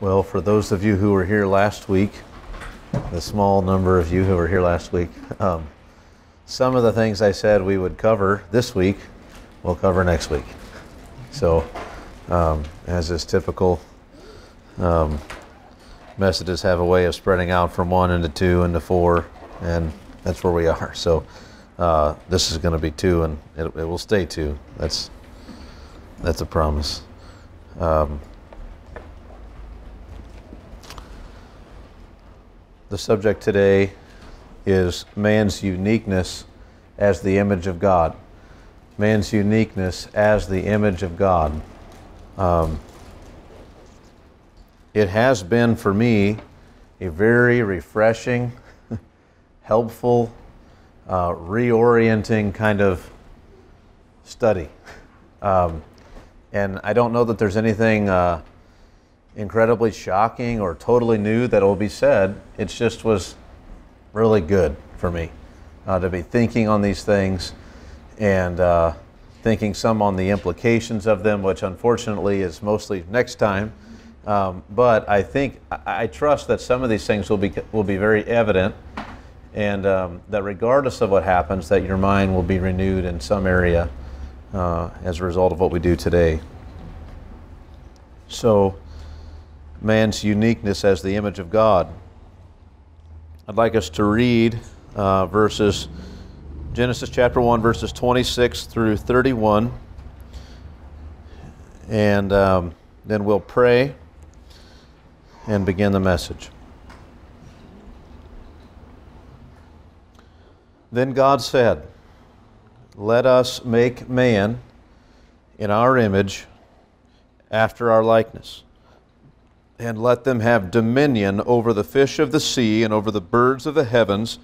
Well, for those of you who were here last week, the small number of you who were here last week, some of the things I said we would cover this week, we'll cover next week. So, as is typical, messages have a way of spreading out from 1 into 2 into 4, and that's where we are. So, this is going to be 2, and it will stay 2. That's a promise. The subject today is man's uniqueness as the image of God. Man's uniqueness as the image of God. It has been for me a very refreshing, helpful, reorienting kind of study. And I don't know that there's anything incredibly shocking or totally new that will be said. It just was really good for me to be thinking on these things and thinking some on the implications of them, which unfortunately is mostly next time. But I trust that some of these things will be very evident, and that regardless of what happens, that your mind will be renewed in some area as a result of what we do today. So, man's uniqueness as the image of God. I'd like us to read Genesis chapter 1, verses 26 through 31, and then we'll pray and begin the message. Then God said, "Let us make man in our image, after our likeness, and let them have dominion over the fish of the sea, and over the birds of the heavens,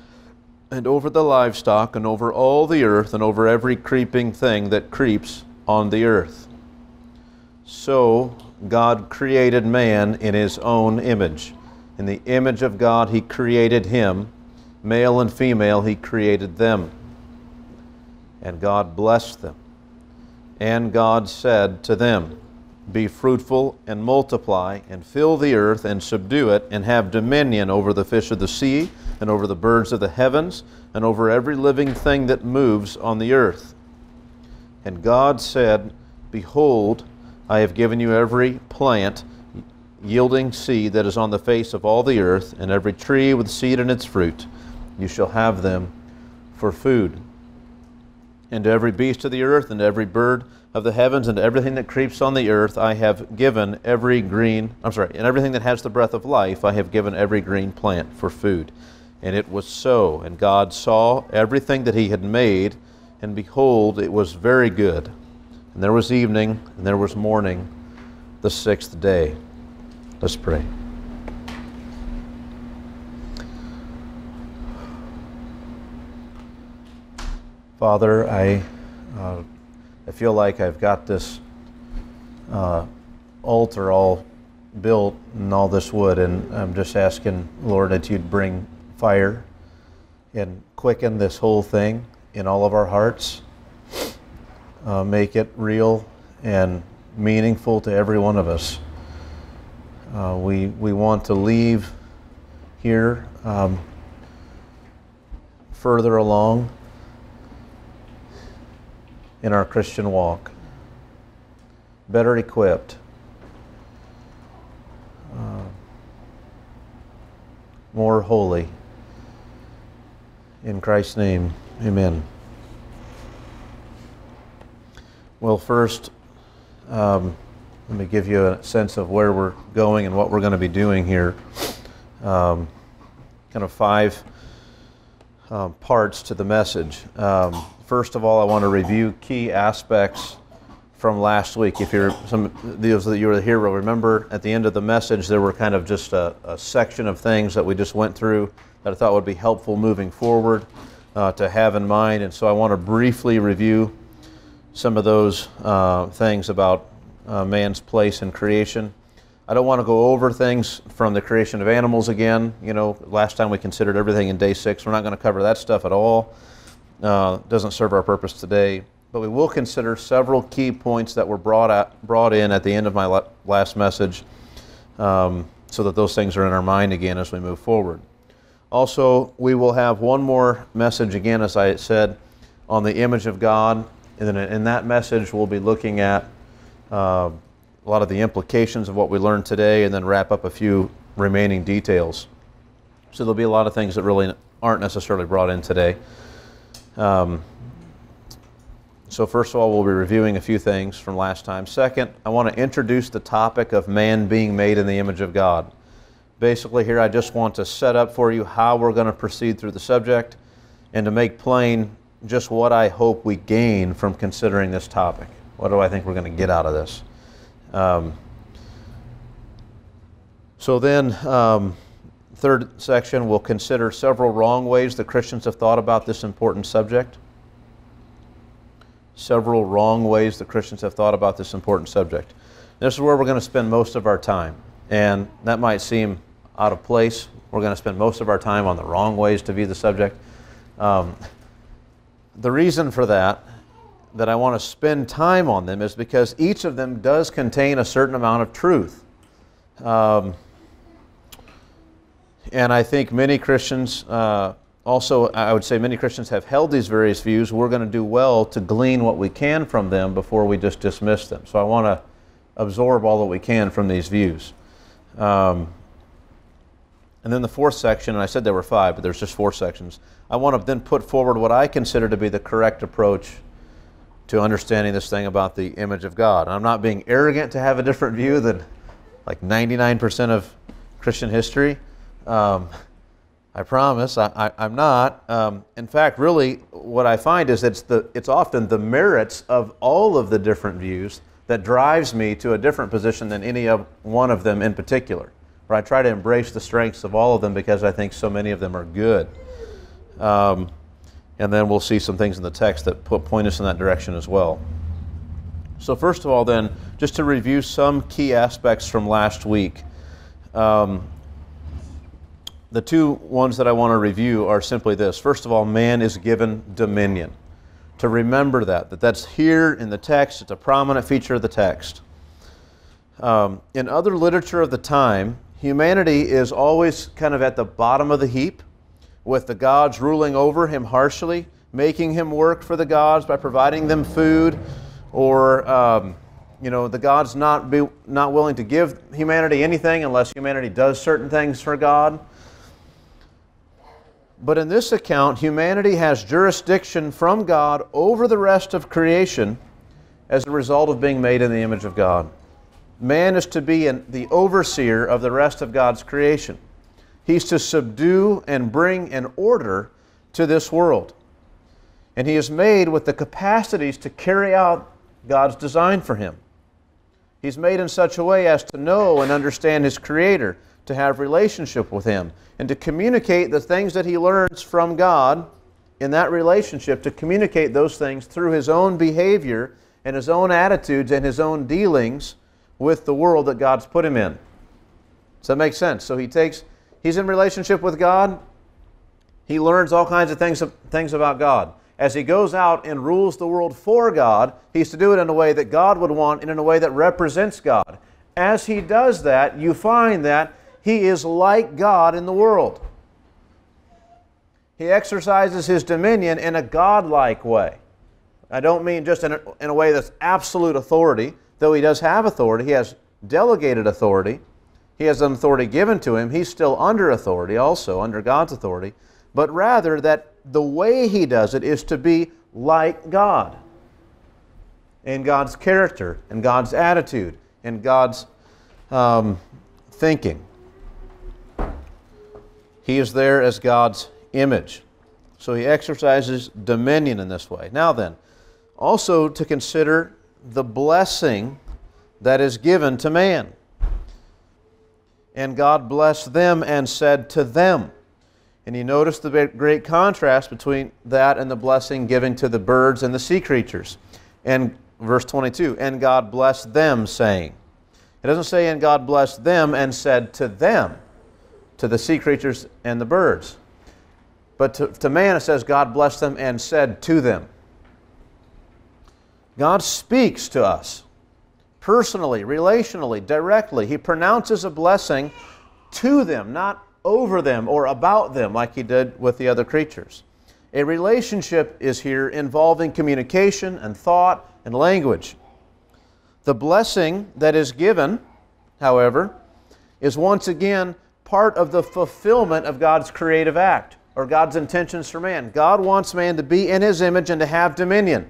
and over the livestock, and over all the earth, and over every creeping thing that creeps on the earth." So God created man in his own image. In the image of God he created him. Male and female he created them. And God blessed them. And God said to them, "Be fruitful and multiply, and fill the earth and subdue it, and have dominion over the fish of the sea, and over the birds of the heavens, and over every living thing that moves on the earth." And God said, "Behold, I have given you every plant yielding seed that is on the face of all the earth, and every tree with seed in its fruit. You shall have them for food. And to every beast of the earth, and to every bird of the heavens, and to everything that creeps on the earth, I have given and everything that has the breath of life, I have given every green plant for food." And it was so. And God saw everything that he had made, and behold, it was very good. And there was evening, and there was morning, the 6th day. Let's pray. Father, I feel like I've got this altar all built and all this wood, and I'm just asking, Lord, that you'd bring fire and quicken this whole thing in all of our hearts. Make it real and meaningful to every one of us. We want to leave here further along in our Christian walk, better equipped, more holy. In Christ's name, amen. Well, first, let me give you a sense of where we're going and what we're going to be doing here. Kind of 5 parts to the message. First of all, I want to review key aspects from last week. If those that you were here will remember at the end of the message, there were kind of just a section of things that we just went through that I thought would be helpful moving forward to have in mind. And so I want to briefly review some of those things about man's place in creation. I don't want to go over things from the creation of animals again. You know, last time we considered everything in day 6. We're not going to cover that stuff at all. Doesn't serve our purpose today. But we will consider several key points that were brought in at the end of my last message so that those things are in our mind again as we move forward. Also, we will have one more message again, as I said, on the image of God. And then in that message, we'll be looking at a lot of the implications of what we learned today, and then wrap up a few remaining details. So there'll be a lot of things that really aren't necessarily brought in today. So first of all, we'll be reviewing a few things from last time. Second, I want to introduce the topic of man being made in the image of God. Basically here I just want to set up for you how we're going to proceed through the subject, and to make plain just what I hope we gain from considering this topic. What do I think we're going to get out of this? So then, third section, we'll consider several wrong ways that Christians have thought about this important subject. Several wrong ways that Christians have thought about this important subject. This is where we're going to spend most of our time. And that might seem out of place. We're going to spend most of our time on the wrong ways to view the subject. The reason for that I want to spend time on them is because each of them does contain a certain amount of truth. And I think many Christians, also I would say many Christians have held these various views. We're going to do well to glean what we can from them before we just dismiss them. So I want to absorb all that we can from these views. And then the fourth section, and I said there were 5, but there's just 4 sections. I want to then put forward what I consider to be the correct approach to understanding this thing about the image of God. And I'm not being arrogant to have a different view than like 99% of Christian history. I promise I'm not. In fact, really, what I find is it's often the merits of all of the different views that drives me to a different position than any one of them in particular. Where I try to embrace the strengths of all of them because I think so many of them are good. And then we'll see some things in the text that point us in that direction as well. So first of all then, just to review some key aspects from last week. The 2 ones that I want to review are simply this. First of all, man is given dominion. To remember that's here in the text. It's a prominent feature of the text. In other literature of the time, humanity is always kind of at the bottom of the heap, with the gods ruling over him harshly, making him work for the gods by providing them food, or the gods not willing to give humanity anything unless humanity does certain things for God. But in this account, humanity has jurisdiction from God over the rest of creation as a result of being made in the image of God. Man is to be the overseer of the rest of God's creation. He's to subdue and bring an order to this world. And he is made with the capacities to carry out God's design for him. He's made in such a way as to know and understand his Creator, to have relationship with him, and to communicate the things that he learns from God in that relationship, to communicate those things through his own behavior and his own attitudes and his own dealings with the world that God's put him in. Does that make sense? So he's in relationship with God. He learns all kinds of things about God. As he goes out and rules the world for God, he's to do it in a way that God would want and in a way that represents God. As he does that, you find that he is like God in the world. He exercises his dominion in a God-like way. I don't mean just in a way that's absolute authority. Though he does have authority, he has delegated authority. He has an authority given to him. He's still under authority also, under God's authority. But rather that the way he does it is to be like God. In God's character, in God's attitude, in God's thinking. He is there as God's image. So he exercises dominion in this way. Now then, also to consider the blessing that is given to man. And God blessed them and said to them. And you notice the great contrast between that and the blessing given to the birds and the sea creatures. And verse 22, and God blessed them, saying. It doesn't say, and God blessed them and said to them, to the sea creatures and the birds. But to man it says, God blessed them and said to them. God speaks to us personally, relationally, directly. He pronounces a blessing to them, not over them or about them like he did with the other creatures. A relationship is here involving communication and thought and language. The blessing that is given, however, is once again part of the fulfillment of God's creative act or God's intentions for man. God wants man to be in His image and to have dominion.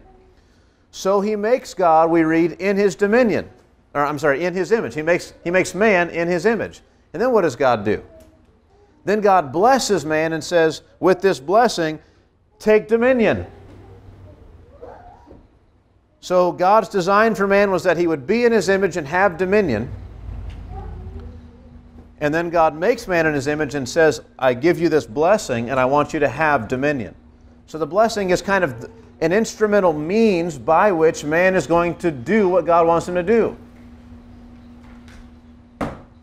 So He makes God, we read, in His dominion. In His image. He makes man in His image. And then what does God do? Then God blesses man and says, with this blessing, take dominion. So God's design for man was that he would be in His image and have dominion. And then God makes man in His image and says, I give you this blessing and I want you to have dominion. So the blessing is kind of an instrumental means by which man is going to do what God wants him to do.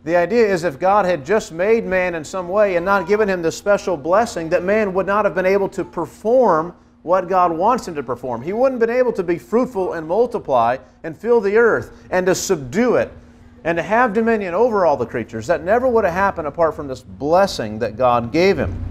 The idea is if God had just made man in some way and not given him this special blessing, that man would not have been able to perform what God wants him to perform. He wouldn't have been able to be fruitful and multiply and fill the earth and to subdue it and to have dominion over all the creatures. That never would have happened apart from this blessing that God gave him.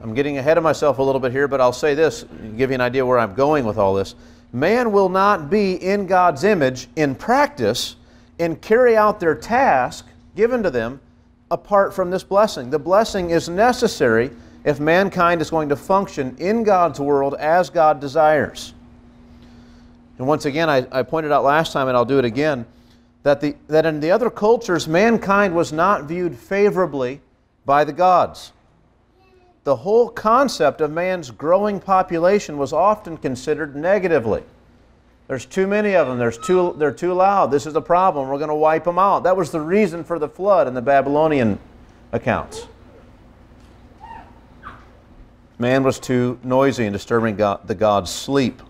I'm getting ahead of myself a little bit here, but I'll say this, give you an idea where I'm going with all this. Man will not be in God's image in practice and carry out their task given to them apart from this blessing. The blessing is necessary if mankind is going to function in God's world as God desires. And once again, I pointed out last time, and I'll do it again, that in the other cultures, mankind was not viewed favorably by the gods. The whole concept of man's growing population was often considered negatively. There's too many of them. They're too loud. This is a problem. We're going to wipe them out. That was the reason for the flood in the Babylonian accounts. Man was too noisy and disturbing the gods' sleep.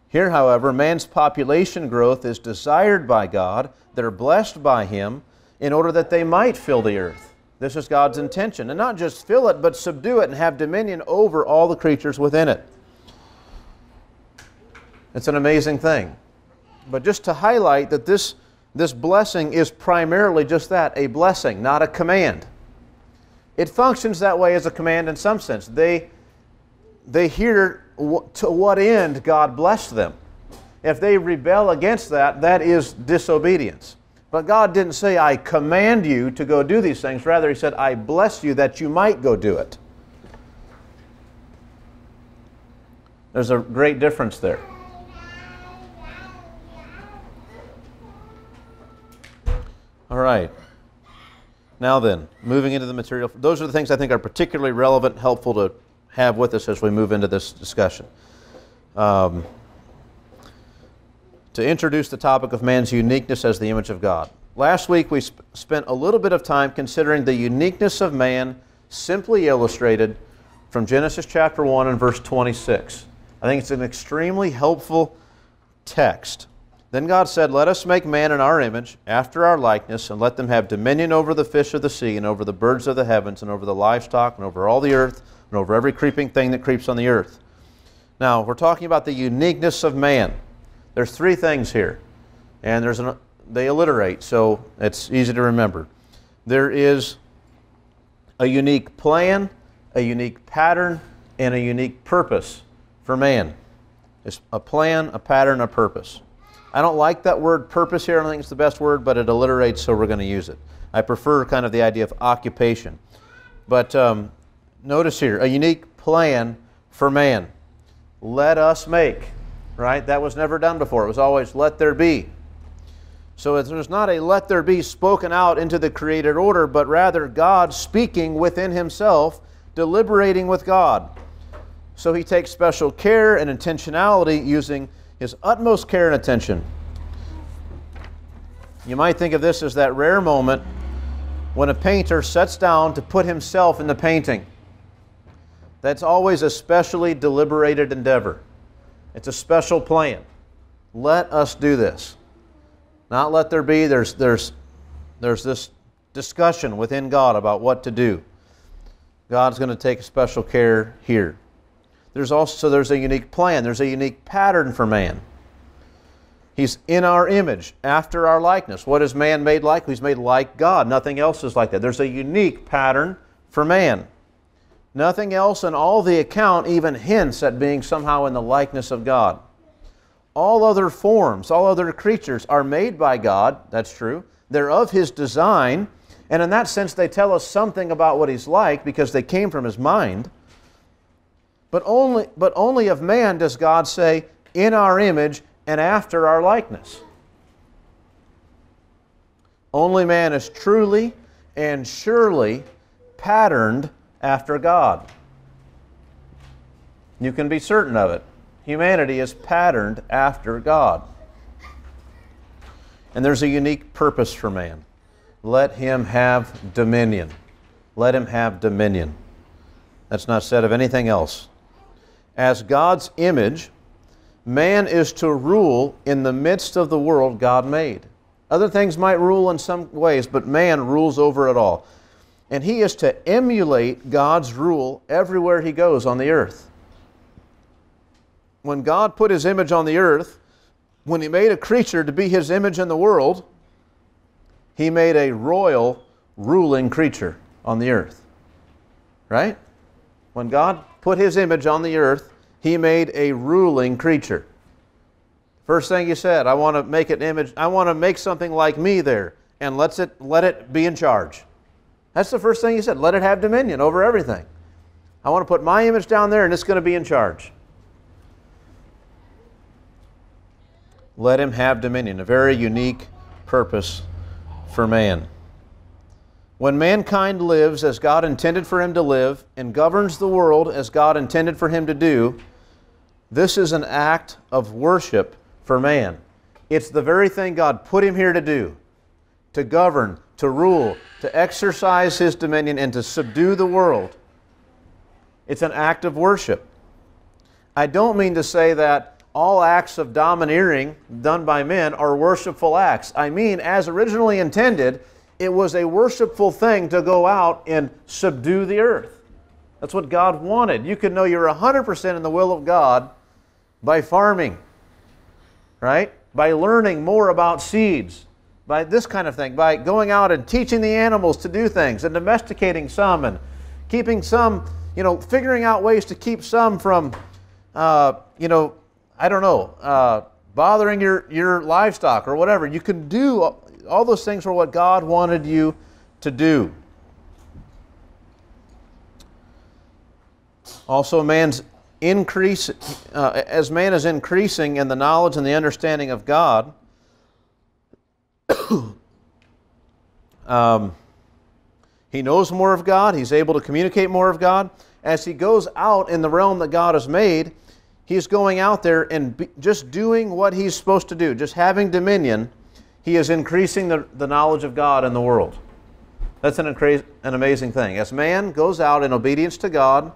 Here, however, man's population growth is desired by God. They're blessed by Him in order that they might fill the earth. This is God's intention. And not just fill it, but subdue it and have dominion over all the creatures within it. It's an amazing thing. But just to highlight that this blessing is primarily just that, a blessing, not a command. It functions that way as a command in some sense. They hear to what end God blessed them. If they rebel against that, that is disobedience. But God didn't say, I command you to go do these things. Rather, He said, I bless you that you might go do it. There's a great difference there. All right. Now then, moving into the material. Those are the things I think are particularly relevant and helpful to have with us as we move into this discussion. To introduce the topic of man's uniqueness as the image of God. Last week we spent a little bit of time considering the uniqueness of man simply illustrated from Genesis chapter 1 and verse 26. I think it's an extremely helpful text. Then God said, let us make man in our image, after our likeness, and let them have dominion over the fish of the sea, and over the birds of the heavens, and over the livestock, and over all the earth, and over every creeping thing that creeps on the earth. Now, we're talking about the uniqueness of man. There's three things here, and they alliterate, so it's easy to remember. There is a unique plan, a unique pattern, and a unique purpose for man. It's a plan, a pattern, a purpose. I don't like that word purpose here. I don't think it's the best word, but it alliterates, so we're going to use it. I prefer kind of the idea of occupation. But notice here, a unique plan for man. Let us make, right? That was never done before. It was always let there be. So there's not a let there be spoken out into the created order, but rather God speaking within Himself, deliberating with God. So He takes special care and intentionality using His utmost care and attention. You might think of this as that rare moment when a painter sets down to put himself in the painting. That's always a specially deliberated endeavor. It's a special plan. Let us do this. Not let there be. There's this discussion within God about what to do. God's going to take special care here. there's a unique plan. There's a unique pattern for man. He's in our image, after our likeness. What is man made like? He's made like God. Nothing else is like that. There's a unique pattern for man. Nothing else in all the account even hints at being somehow in the likeness of God. All other forms, all other creatures are made by God. That's true. They're of His design. And in that sense, they tell us something about what He's like because they came from His mind. But only of man does God say, in our image and after our likeness. Only man is truly and surely patterned after God. You can be certain of it. Humanity is patterned after God. And there's a unique purpose for man. Let him have dominion. Let him have dominion. That's not said of anything else. As God's image, man is to rule in the midst of the world God made. Other things might rule in some ways, but man rules over it all. And he is to emulate God's rule everywhere he goes on the earth. When God put His image on the earth, when He made a creature to be His image in the world, He made a royal, ruling creature on the earth. Right? When God put His image on the earth, He made a ruling creature. First thing He said, I want to make an image, I want to make something like me there, and let it be in charge. That's the first thing He said. Let it have dominion over everything. I want to put my image down there, and it's going to be in charge. Let him have dominion, a very unique purpose for man. When mankind lives as God intended for him to live and governs the world as God intended for him to do, this is an act of worship for man. It's the very thing God put him here to do, to govern, to rule, to exercise His dominion, and to subdue the world. It's an act of worship. I don't mean to say that all acts of domineering done by men are worshipful acts. I mean, as originally intended, it was a worshipful thing to go out and subdue the earth. That's what God wanted. You can know you're 100% in the will of God by farming, right? By learning more about seeds, by this kind of thing, by going out and teaching the animals to do things and domesticating some and keeping some, figuring out ways to keep some from, bothering your livestock or whatever. You can do all those things for what God wanted you to do. Also, as man is increasing in the knowledge and the understanding of God, he knows more of God. He's able to communicate more of God. As he goes out in the realm that God has made, he's going out there and just doing what he's supposed to do, just having dominion. He is increasing the knowledge of God in the world. That's an amazing thing. As man goes out in obedience to God,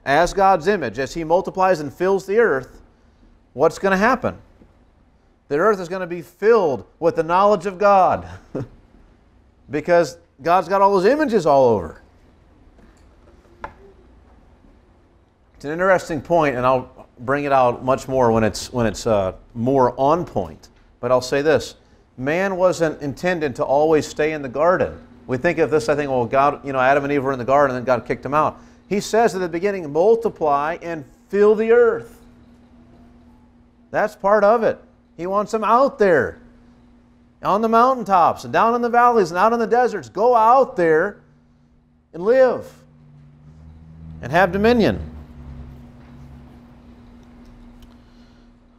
as God's image, as He multiplies and fills the earth, what's going to happen? The earth is going to be filled with the knowledge of God because God's got all those images all over. It's an interesting point, and I'll bring it out much more when it's more on point. But I'll say this. Man wasn't intended to always stay in the garden. We think of this, I think, well, God, Adam and Eve were in the garden and then God kicked them out. He says at the beginning, multiply and fill the earth. That's part of it. He wants them out there, on the mountaintops and down in the valleys and out in the deserts. Go out there and live and have dominion.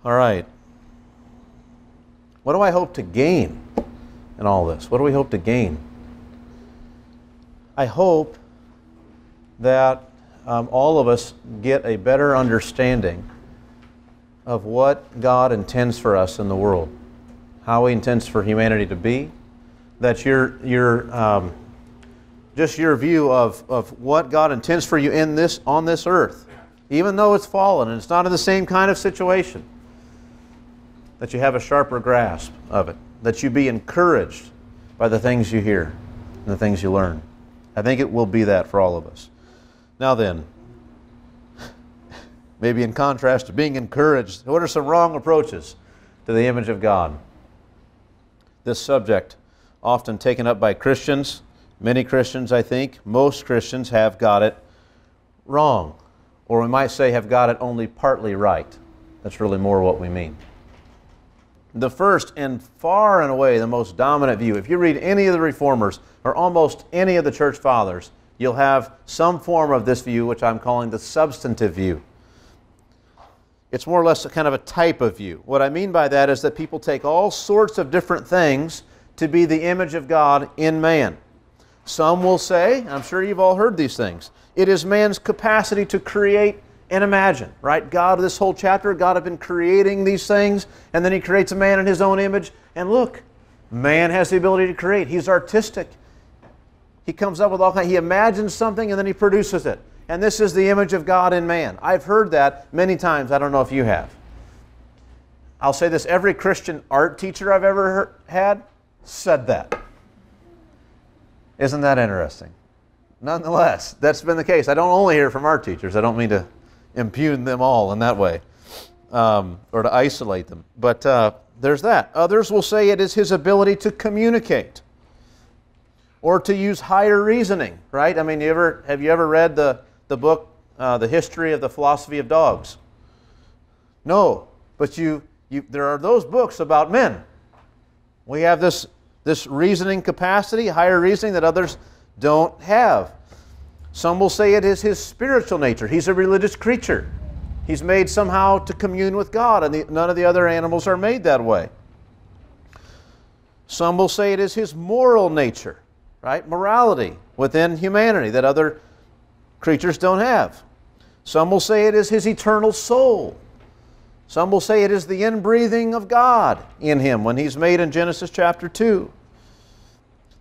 All right. What do I hope to gain in all this? What do we hope to gain? I hope that all of us get a better understanding of what God intends for us in the world, how He intends for humanity to be. That just your view of what God intends for you on this earth, even though it's fallen and it's not in the same kind of situation, that you have a sharper grasp of it, that you be encouraged by the things you hear and the things you learn. I think it will be that for all of us. Now then, maybe in contrast to being encouraged. What are some wrong approaches to the image of God? This subject, often taken up by Christians, many Christians, I think, most Christians have got it wrong. Or we might say have got it only partly right. That's really more what we mean. The first and far and away the most dominant view, if you read any of the Reformers or almost any of the Church Fathers, you'll have some form of this view, which I'm calling the substantive view. It's more or less a kind of a type of view. What I mean by that is that people take all sorts of different things to be the image of God in man. Some will say, I'm sure you've all heard these things, it is man's capacity to create and imagine, right? God, this whole chapter, God had been creating these things, and then He creates a man in His own image, and look, man has the ability to create. He's artistic. He comes up with all kinds, he imagines something and then he produces it. And this is the image of God in man. I've heard that many times. I don't know if you have. I'll say this, every Christian art teacher I've ever had said that. Isn't that interesting? Nonetheless, that's been the case. I don't only hear from art teachers. I don't mean to impugn them all in that way, or to isolate them. But there's that. Others will say it is his ability to communicate or to use higher reasoning, right? I mean, have you ever read the book, The History of the Philosophy of Dogs? No, but there are those books about men. We have this reasoning capacity, higher reasoning that others don't have. Some will say it is his spiritual nature. He's a religious creature. He's made somehow to commune with God, and none of the other animals are made that way. Some will say it is his moral nature, right? Morality within humanity that other creatures don't have. Some will say it is his eternal soul. Some will say it is the inbreathing of God in him when he's made in Genesis chapter 2.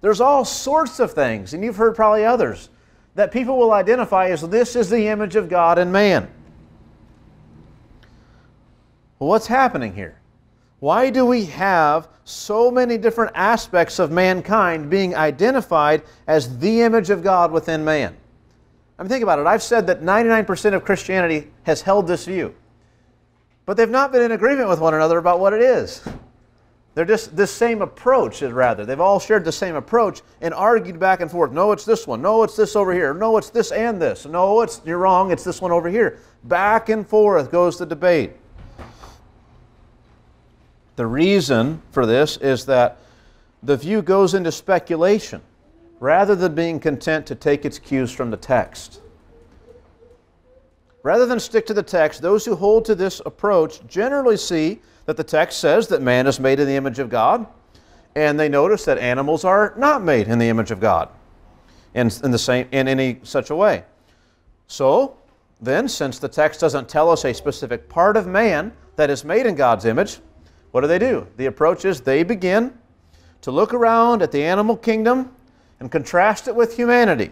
There's all sorts of things, and you've heard probably others, that people will identify as this is the image of God in man. Well, what's happening here? Why do we have so many different aspects of mankind being identified as the image of God within man? I mean, think about it. I've said that 99% of Christianity has held this view, but they've not been in agreement with one another about what it is. They're just this same approach, rather. They've all shared the same approach and argued back and forth. No, it's this one. No, it's this over here. No, it's this and this. No, you're wrong. It's this one over here. Back and forth goes the debate. The reason for this is that the view goes into speculation rather than being content to take its cues from the text. Rather than stick to the text, those who hold to this approach generally see that the text says that man is made in the image of God, and they notice that animals are not made in the image of God in any such a way. So, then, since the text doesn't tell us a specific part of man that is made in God's image, what do? The approach is they begin to look around at the animal kingdom and contrast it with humanity.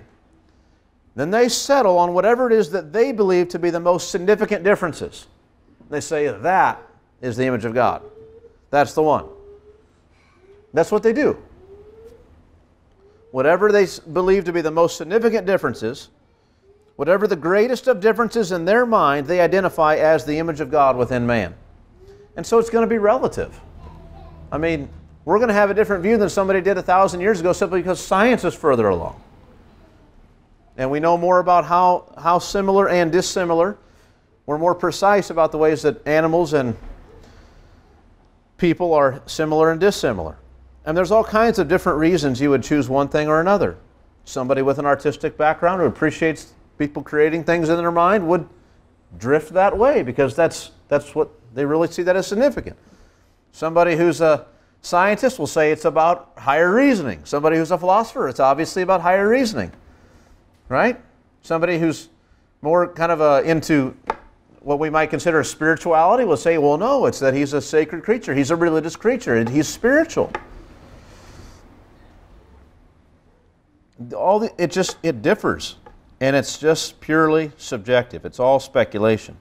Then they settle on whatever it is that they believe to be the most significant differences. They say that is the image of God. That's the one. That's what they do. Whatever they believe to be the most significant differences, whatever the greatest of differences in their mind, they identify as the image of God within man. And so it's going to be relative. I mean, we're going to have a different view than somebody did 1,000 years ago simply because science is further along. And we know more about how similar and dissimilar. We're more precise about the ways that animals and people are similar and dissimilar. And there's all kinds of different reasons you would choose one thing or another. Somebody with an artistic background who appreciates people creating things in their mind would drift that way because that's what they really see that as significant. Somebody who's a scientist will say it's about higher reasoning. Somebody who's a philosopher, it's obviously about higher reasoning. Right? Somebody who's more kind of into what we might consider spirituality will say, well, no, it's that he's a sacred creature. He's a religious creature. And he's spiritual. It differs. And it's just purely subjective. It's all speculation.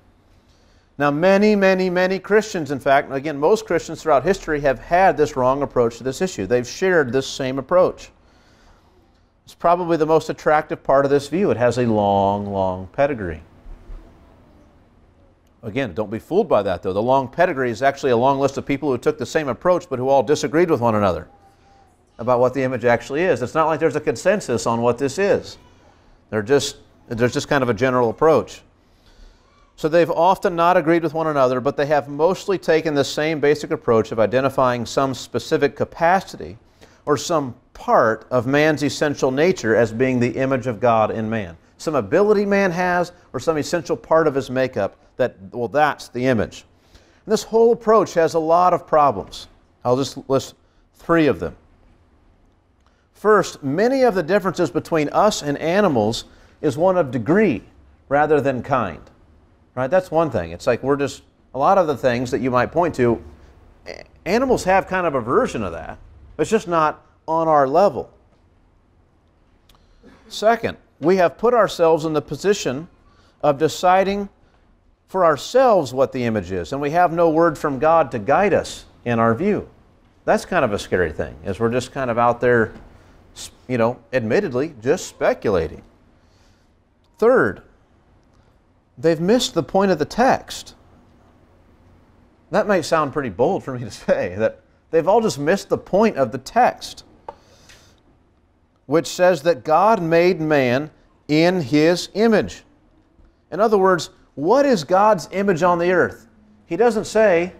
Now, many Christians, in fact, again, most Christians throughout history have had this wrong approach to this issue. They've shared this same approach. It's probably the most attractive part of this view. It has a long pedigree. Again, don't be fooled by that, though. The long pedigree is actually a long list of people who took the same approach but who all disagreed with one another about what the image actually is. It's not like there's a consensus on what this is. There's just kind of a general approach. So they've often not agreed with one another, but they have mostly taken the same basic approach of identifying some specific capacity or some part of man's essential nature as being the image of God in man. Some ability man has or some essential part of his makeup that's the image. And this whole approach has a lot of problems. I'll just list 3 of them. First, many of the differences between us and animals is one of degree rather than kind. Right? That's one thing. It's like a lot of the things that you might point to, animals have kind of a version of that. It's just not on our level. Second, we have put ourselves in the position of deciding for ourselves what the image is, and we have no word from God to guide us in our view. That's kind of a scary thing, as we're just kind of out there, admittedly, just speculating. Third, they've missed the point of the text. That might sound pretty bold for me to say, that they've all just missed the point of the text, which says that God made man in His image. In other words, what is God's image on the earth? He doesn't say,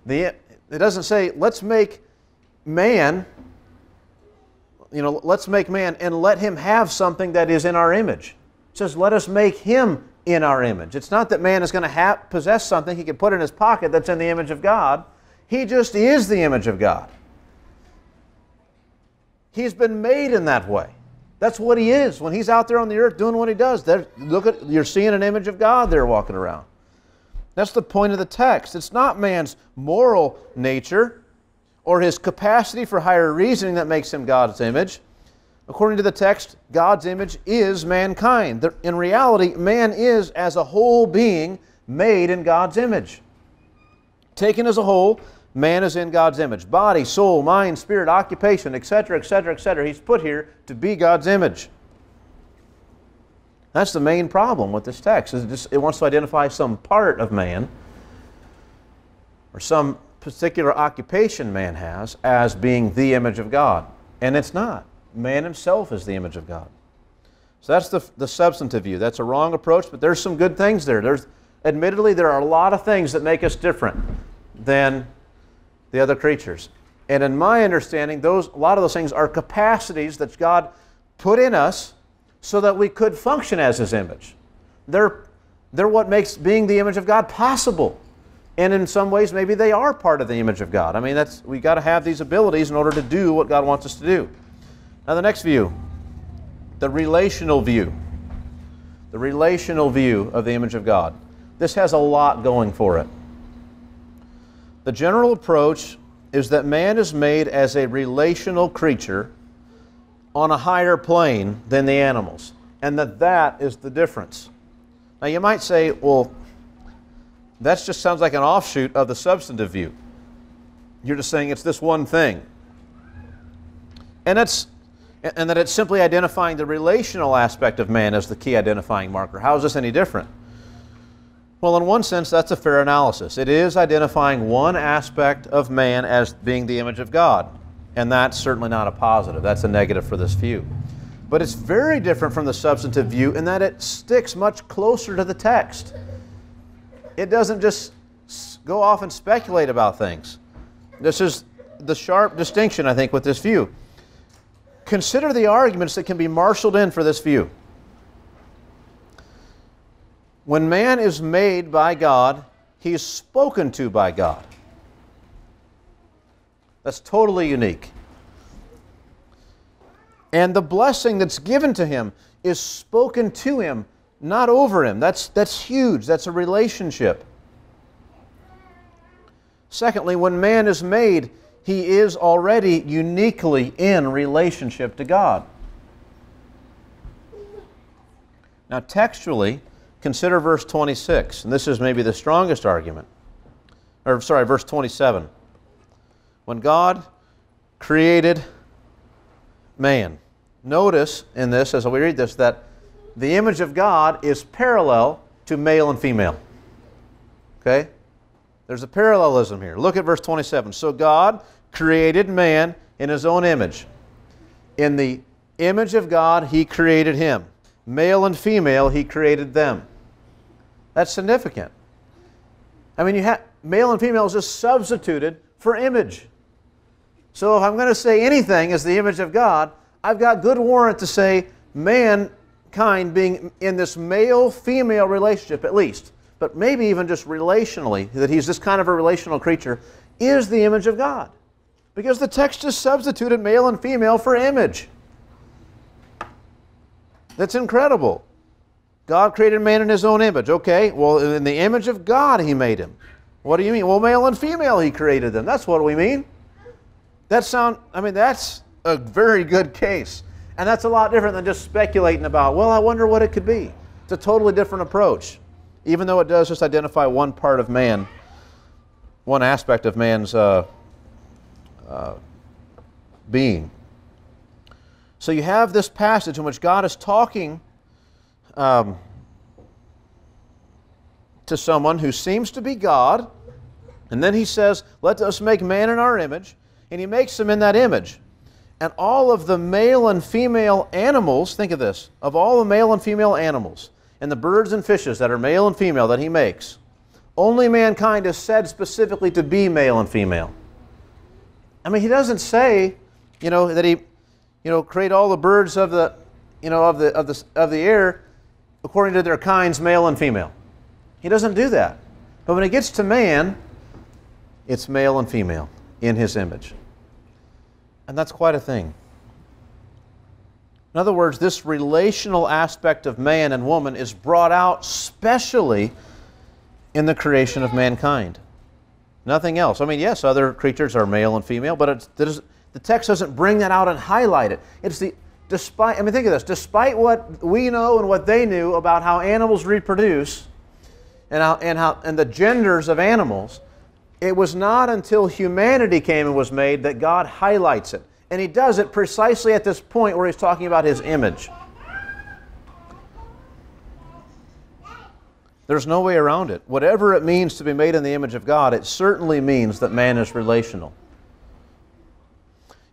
let's make man, let's make man and let him have something that is in our image. It says, let us make him in our image. It's not that man is going to possess something he can put in his pocket that's in the image of God. He just is the image of God. He's been made in that way. That's what he is. When he's out there on the earth doing what he does, you're seeing an image of God there walking around. That's the point of the text. It's not man's moral nature or his capacity for higher reasoning that makes him God's image. According to the text, God's image is mankind. In reality, man is, as a whole being, made in God's image. Taken as a whole, man is in God's image. Body, soul, mind, spirit, occupation, etc., etc., etc. He's put here to be God's image. That's the main problem with this text. It wants to identify some part of man or some particular occupation man has as being the image of God. And it's not. Man himself is the image of God. So that's the substantive view. That's a wrong approach, but there's some good things there. Admittedly, there are a lot of things that make us different than the other creatures. And in my understanding, a lot of those things are capacities that God put in us so that we could function as His image. They're what makes being the image of God possible. And in some ways, maybe they are part of the image of God. I mean, we've got to have these abilities in order to do what God wants us to do. Now the next view, the relational view. The relational view of the image of God. This has a lot going for it. The general approach is that man is made as a relational creature on a higher plane than the animals, and that is the difference. Now you might say, well, that just sounds like an offshoot of the substantive view. You're just saying it's this one thing. And that it's simply identifying the relational aspect of man as the key identifying marker. How is this any different? Well, in one sense, that's a fair analysis. It is identifying one aspect of man as being the image of God. And that's certainly not a positive. That's a negative for this view. But it's very different from the substantive view in that it sticks much closer to the text. It doesn't just go off and speculate about things. This is the sharp distinction, I think, with this view. Consider the arguments that can be marshaled in for this view. When man is made by God, he is spoken to by God. That's totally unique. And the blessing that's given to him is spoken to him, not over him. That's huge. That's a relationship. Secondly, when man is made, he is already uniquely in relationship to God. Now textually, consider verse 26, and this is maybe the strongest argument. Verse 27. When God created man, notice in this, as we read this, that the image of God is parallel to male and female. Okay? There's a parallelism here. Look at verse 27. So God created man in his own image. In the image of God, he created him. Male and female, he created them. That's significant. I mean, you have male and female is just substituted for image. So if I'm going to say anything is the image of God, I've got good warrant to say mankind being in this male-female relationship at least, but maybe even just relationally, that he's this kind of a relational creature, is the image of God. Because the text just substituted male and female for image. That's incredible. God created man in his own image. Okay, well, in the image of God he made him. What do you mean? Well, male and female he created them. That's what we mean. That's a very good case. And that's a lot different than just speculating about, well, I wonder what it could be. It's a totally different approach. Even though it does just identify one part of man, one aspect of man's being. So you have this passage in which God is talking to someone who seems to be God, and then he says, let us make man in our image, and he makes them in that image. And all of the male and female animals, think of this, of all the male and female animals, and the birds and fishes that are male and female that he makes, only mankind is said specifically to be male and female. I mean, he doesn't say, that he, create all the birds of the, of the air according to their kinds, male and female. He doesn't do that. But when it gets to man, it's male and female in his image. And that's quite a thing. In other words, this relational aspect of man and woman is brought out specially in the creation of mankind. Nothing else. I mean, yes, other creatures are male and female, but the text doesn't bring that out and highlight it. Think of this, despite what we know and what they knew about how animals reproduce and the genders of animals, it was not until humanity came and was made that God highlights it. And he does it precisely at this point where he's talking about his image. There's no way around it. Whatever it means to be made in the image of God, it certainly means that man is relational.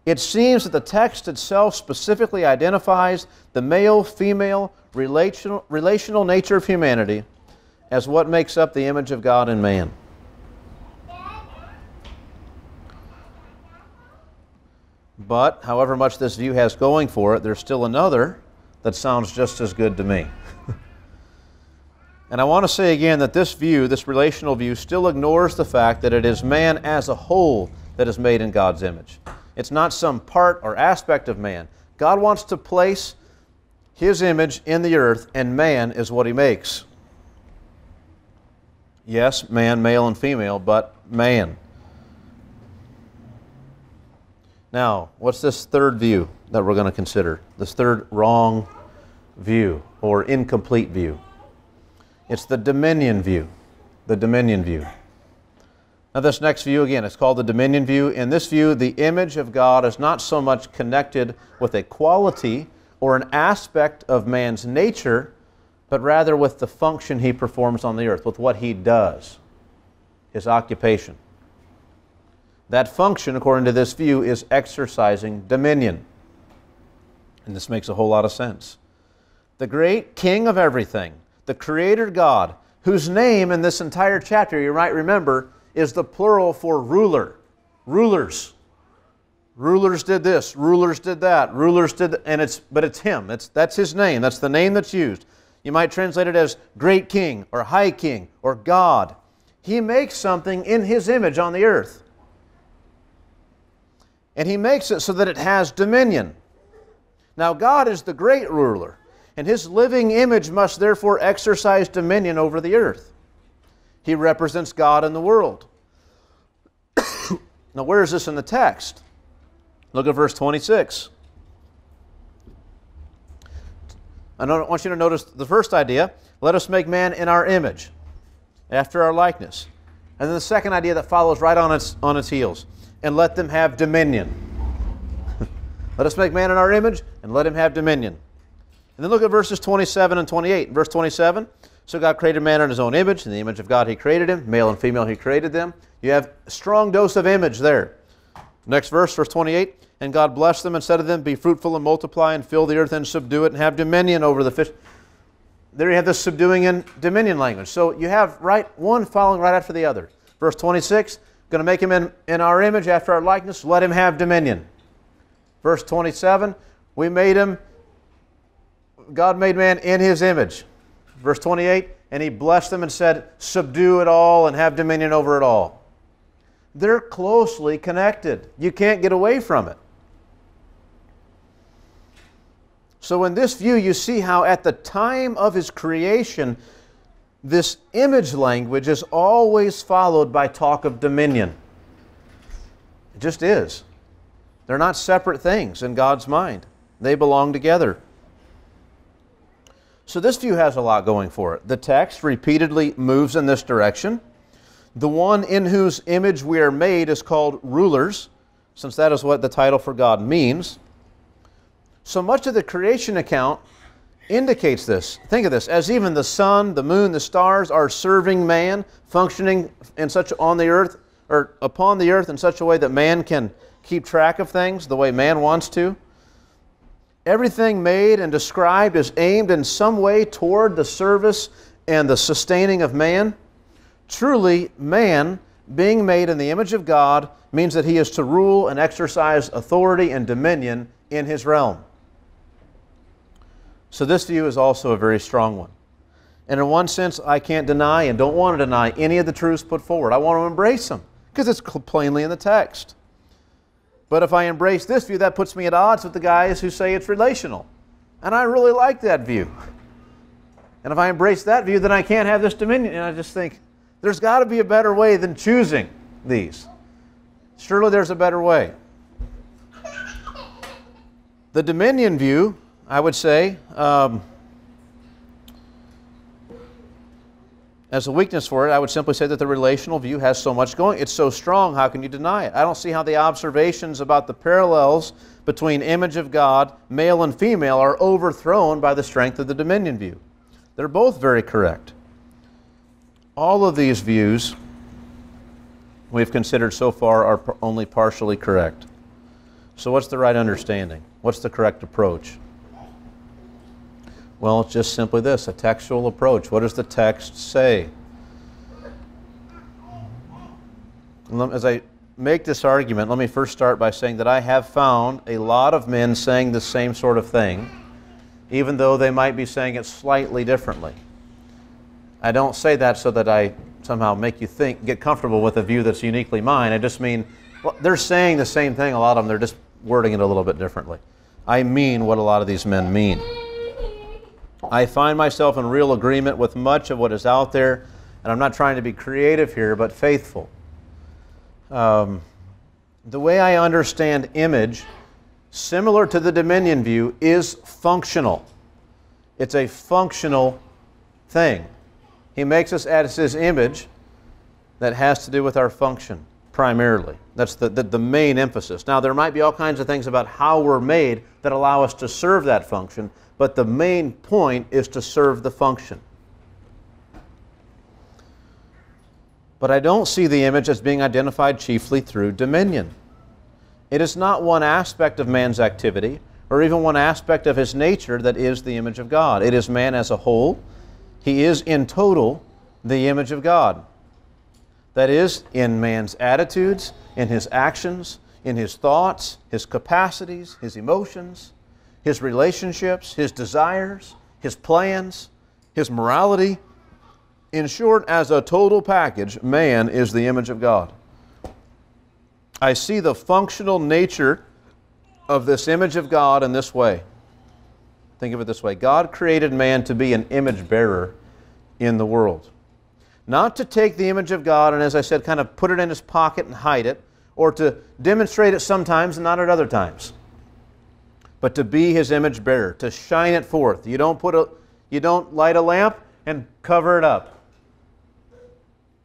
It seems that the text itself specifically identifies the male-female relational nature of humanity as what makes up the image of God in man. But, however much this view has going for it, there's still another that sounds just as good to me. And I want to say again that this view, this relational view, still ignores the fact that it is man as a whole that is made in God's image. It's not some part or aspect of man. God wants to place his image in the earth, and man is what he makes. Yes, man, male and female, but man. Now, what's this third view that we're going to consider? This third wrong view or incomplete view. It's the dominion view. The dominion view. Now this next view, again, it's called the dominion view. In this view, the image of God is not so much connected with a quality or an aspect of man's nature, but rather with the function he performs on the earth, with what he does, his occupation. That function, according to this view, is exercising dominion. And this makes a whole lot of sense. The great King of everything, the Creator God, whose name in this entire chapter, you might remember, is the plural for ruler. Rulers. Rulers did this, rulers did that, rulers did that, but it's him. That's his name. That's the name that's used. You might translate it as great king or high king or God. He makes something in his image on the earth. And he makes it so that it has dominion. Now God is the great ruler, and his living image must therefore exercise dominion over the earth. He represents God in the world. Now where is this in the text? Look at verse 26. I want you to notice the first idea, let us make man in our image, after our likeness. And then the second idea that follows right on its heels, and let them have dominion. Let us make man in our image, and let him have dominion. And then look at verses 27 and 28. Verse 27, So God created man in his own image. In the image of God he created him. Male and female he created them. You have a strong dose of image there. Next verse, verse 28. And God blessed them and said to them, be fruitful and multiply and fill the earth and subdue it and have dominion over the fish. There you have the subduing and dominion language. So you have one following right after the other. Verse 26, going to make him in our image after our likeness, let him have dominion. Verse 27, God made man in his image. Verse 28, and he blessed them and said, subdue it all and have dominion over it all. They're closely connected. You can't get away from it. So in this view, you see how at the time of his creation, this image language is always followed by talk of dominion. It just is. They're not separate things in God's mind. They belong together. So this view has a lot going for it. The text repeatedly moves in this direction. The one in whose image we are made is called rulers, since that is what the title for God means. So much of the creation account indicates this. Think of this, as even the sun, the moon, the stars are serving man, functioning on the earth or upon the earth in such a way that man can keep track of things the way man wants to. Everything made and described is aimed in some way toward the service and the sustaining of man. Truly, man, being made in the image of God, means that he is to rule and exercise authority and dominion in his realm. So this view is also a very strong one. And in one sense, I can't deny and don't want to deny any of the truths put forward. I want to embrace them because it's plainly in the text. But if I embrace this view, that puts me at odds with the guys who say it's relational. And I really like that view. And if I embrace that view, then I can't have this dominion. And I just think, there's got to be a better way than choosing these. Surely there's a better way. The dominion view, I would say, as a weakness for it, I would simply say that the relational view has so much going. It's so strong, how can you deny it? I don't see how the observations about the parallels between image of God, male and female, are overthrown by the strength of the dominion view. They're both very correct. All of these views we've considered so far are only partially correct. So what's the right understanding? What's the correct approach? Well, it's just simply this, a textual approach. What does the text say? As I make this argument, let me first start by saying that I have found a lot of men saying the same sort of thing, even though they might be saying it slightly differently. I don't say that so that I somehow make you get comfortable with a view that's uniquely mine. I just mean, well, they're saying the same thing, a lot of them, they're just wording it a little bit differently. I mean what a lot of these men mean. I find myself in real agreement with much of what is out there, and I'm not trying to be creative here, but faithful. The way I understand image, similar to the dominion view, is functional. It's a functional thing. He makes us as His image that has to do with our function, primarily. That's the main emphasis. Now, there might be all kinds of things about how we're made that allow us to serve that function, but the main point is to serve the function. But I don't see the image as being identified chiefly through dominion. It is not one aspect of man's activity, or even one aspect of his nature that is the image of God. It is man as a whole. He is in total the image of God. That is, in man's attitudes, in his actions, in his thoughts, his capacities, his emotions, his relationships, his desires, his plans, his morality. In short, as a total package, man is the image of God. I see the functional nature of this image of God in this way. Think of it this way. God created man to be an image bearer in the world. Not to take the image of God and, as I said, kind of put it in his pocket and hide it, or to demonstrate it sometimes and not at other times, but to be his image bearer, to shine it forth. You don't light a lamp and cover it up.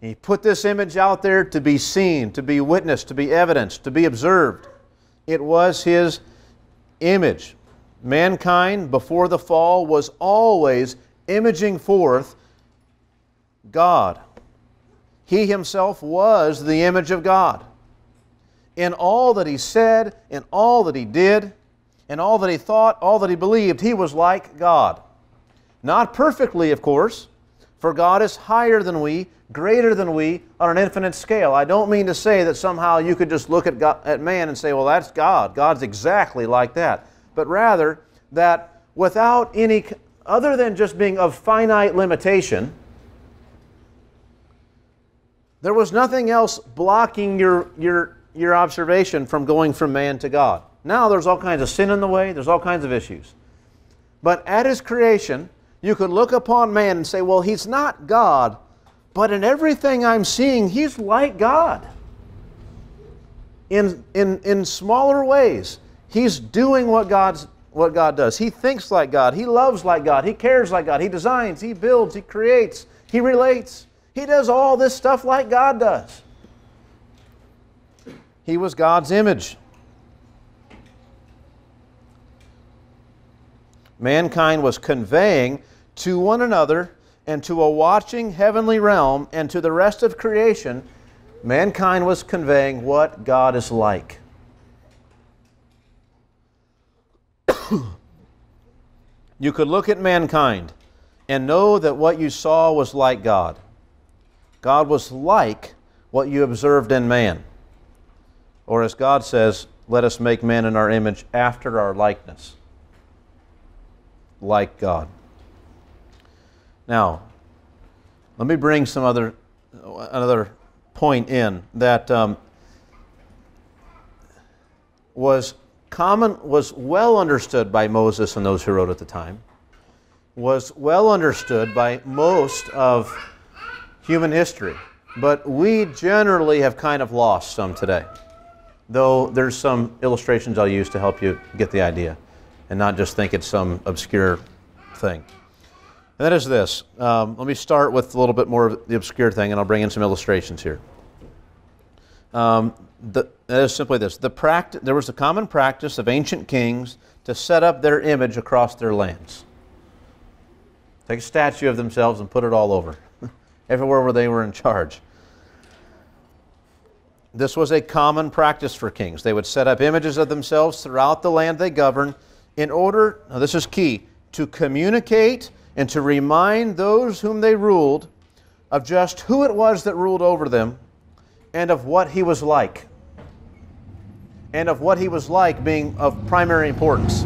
He put this image out there to be seen, to be witnessed, to be evidenced, to be observed. It was his image. Mankind, before the fall, was always imaging forth God. He himself was the image of God. In all that he said, in all that he did, in all that he thought, all that he believed, he was like God. Not perfectly, of course, for God is higher than we, greater than we, on an infinite scale. I don't mean to say that somehow you could just look at God, at man and say, well, that's God. God's exactly like that. But rather, that without any, other than just being of finite limitation, there was nothing else blocking your observation from going from man to God. Now there's all kinds of sin in the way, there's all kinds of issues. But at his creation, you could look upon man and say, well, he's not God, but in everything I'm seeing, he's like God. In smaller ways, he's doing what God does. He thinks like God, he loves like God, he cares like God, he designs, he builds, he creates, he relates. He does all this stuff like God does. He was God's image. Mankind was conveying to one another and to a watching heavenly realm and to the rest of creation, mankind was conveying what God is like. You could look at mankind and know that what you saw was like God. God was like what you observed in man. Or as God says, let us make man in our image after our likeness. Like God. Now, let me bring another point in that was well understood by Moses and those who wrote at the time, was well understood by most of human history, but we generally have kind of lost some today. Though there's some illustrations I'll use to help you get the idea and not just think it's some obscure thing. And that is this. Let me start with a little bit more of the obscure thing and I'll bring in some illustrations here. That is simply this. There was a common practice of ancient kings to set up their image across their lands. Take a statue of themselves and put it all over. Everywhere where they were in charge. This was a common practice for kings. They would set up images of themselves throughout the land they governed in order, now this is key, to communicate and to remind those whom they ruled of just who it was that ruled over them and of what he was like. And of what he was like being of primary importance.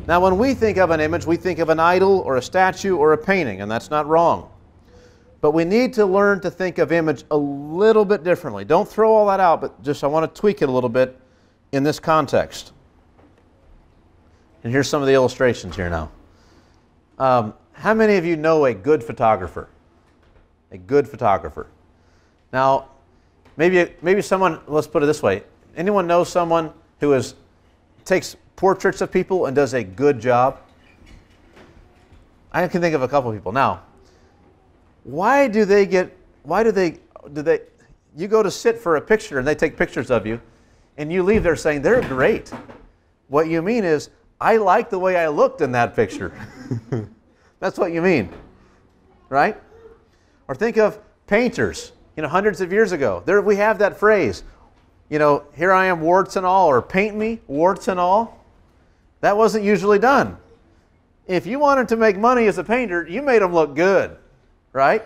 Now when we think of an image, we think of an idol or a statue or a painting, and that's not wrong. But we need to learn to think of image a little bit differently. Don't throw all that out, but just I want to tweak it a little bit in this context. And here's some of the illustrations here now. How many of you know a good photographer? A good photographer. Now, maybe someone, let's put it this way. Anyone know someone who takes portraits of people and does a good job? I can think of a couple of people. Now, you go to sit for a picture and they take pictures of you and you leave there saying, they're great. What you mean is, I like the way I looked in that picture. That's what you mean, right? Or think of painters, hundreds of years ago. We have that phrase, here I am, warts and all, or paint me, warts and all. That wasn't usually done. If you wanted to make money as a painter, you made them look good. Right?